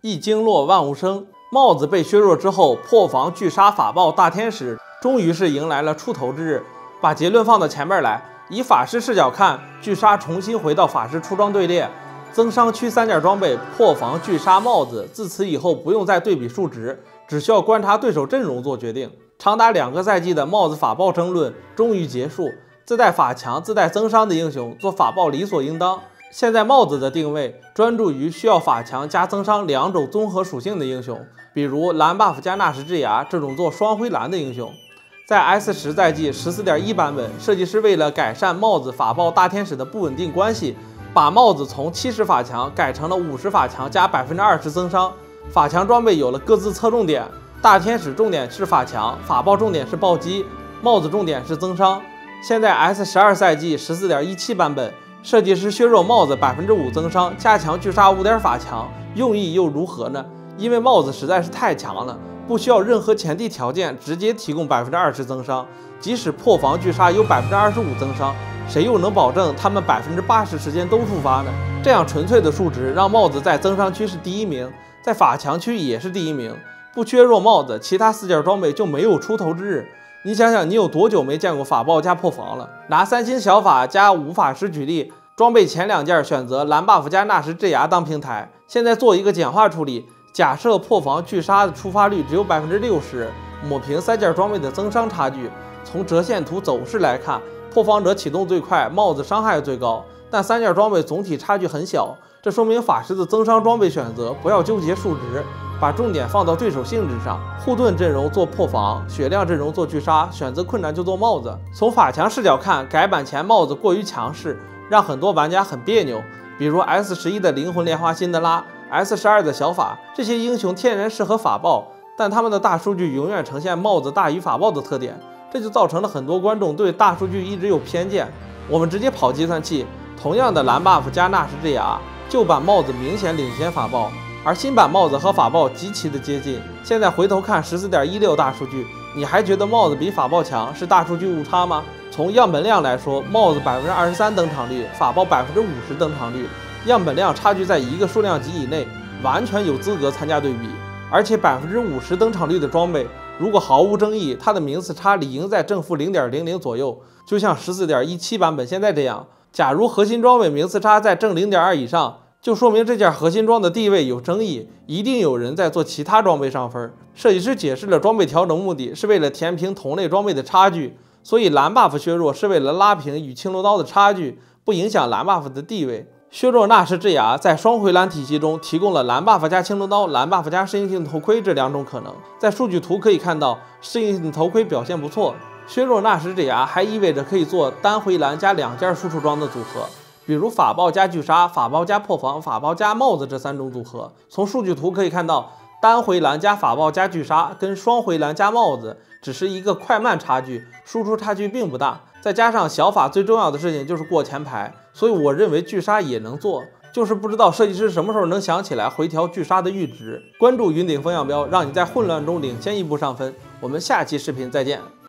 一经络万物生。帽子被削弱之后，破防拒杀法爆大天使终于是迎来了出头之日。把结论放到前面来，以法师视角看，拒杀重新回到法师出装队列。增伤区3件装备破防拒杀帽子，自此以后不用再对比数值，只需要观察对手阵容做决定。长达2个赛季的帽子法爆争论终于结束，自带法强、自带增伤的英雄做法爆理所应当。现在帽子的定位专注于需要法强加增伤2种综合属性的英雄，比如蓝 buff 加纳什之牙这种做双回蓝的英雄。在 S10 赛季 14.1 版本，设计师为了改善帽子法爆大天使的不稳定关系，把帽子从70法强改成了50法强加20%增伤。法强装备有了各自侧重点，大天使重点是法强，法爆重点是暴击，帽子重点是增伤。现在 S12 赛季 14.17 版本，设计师削弱帽子5%增伤，加强拒杀5点法强，用意又如何呢？因为帽子实在是太强了，不需要任何前提条件，直接提供20%增伤，即使破防拒杀有25%增伤，谁又能保证他们80%时间都触发呢？这样纯粹的数值让帽子在增伤区是第1名，在法强区也是第1名。不削弱帽子，其他4件装备就没有出头之日。你想想，你有多久没见过法爆加破防了？拿3星小法加5法师举例，装备前2件选择蓝 buff 加纳什之牙当平台，现在做一个简化处理，假设破防拒杀的触发率只有60%，抹平3件装备的增伤差距。从折线图走势来看，破防者启动最快，帽子伤害最高，但3件装备总体差距很小，这说明法师的增伤装备选择不要纠结数值，把重点放到对手性质上。护盾阵容做破防，血量阵容做拒杀，选择困难就做帽子。从法强视角看，改版前帽子过于强势，让很多玩家很别扭，比如 S11 的灵魂莲花辛德拉， S12 的小法，这些英雄天然适合法爆，但他们的大数据永远呈现帽子大于法爆的特点，这就造成了很多观众对大数据一直有偏见。我们直接跑计算器，同样的蓝 buff 加纳什之牙，旧版帽子明显领先法爆，而新版帽子和法爆极其的接近。现在回头看 14.16 大数据，你还觉得帽子比法爆强，是大数据误差吗？从样本量来说，帽子23%登场率，法爆50%登场率，样本量差距在一个数量级以内，完全有资格参加对比。而且50%登场率的装备，如果毫无争议，它的名次差理应在正负 0.00 左右，就像 14.17 版本现在这样。假如核心装备名次差在正 0.2 以上，就说明这件核心装的地位有争议，一定有人在做其他装备上分。设计师解释了装备调整目的是为了填平同类装备的差距，所以蓝 buff 削弱是为了拉平与青龙刀的差距，不影响蓝 buff 的地位。削弱纳什之牙在双回蓝体系中提供了蓝 buff 加青龙刀、蓝 buff 加适应性头盔这2种可能。在数据图可以看到，适应性头盔表现不错。削弱纳什之牙还意味着可以做单回蓝加2件输出装的组合，比如法爆加拒杀、法爆加破防、法爆加帽子这3种组合。从数据图可以看到，单回蓝加法爆加拒杀跟双回蓝加帽子只是一个快慢差距，输出差距并不大。再加上小法最重要的事情就是过前排，所以我认为拒杀也能做，就是不知道设计师什么时候能想起来回调拒杀的阈值。关注云顶风向标，让你在混乱中领先一步上分。我们下期视频再见。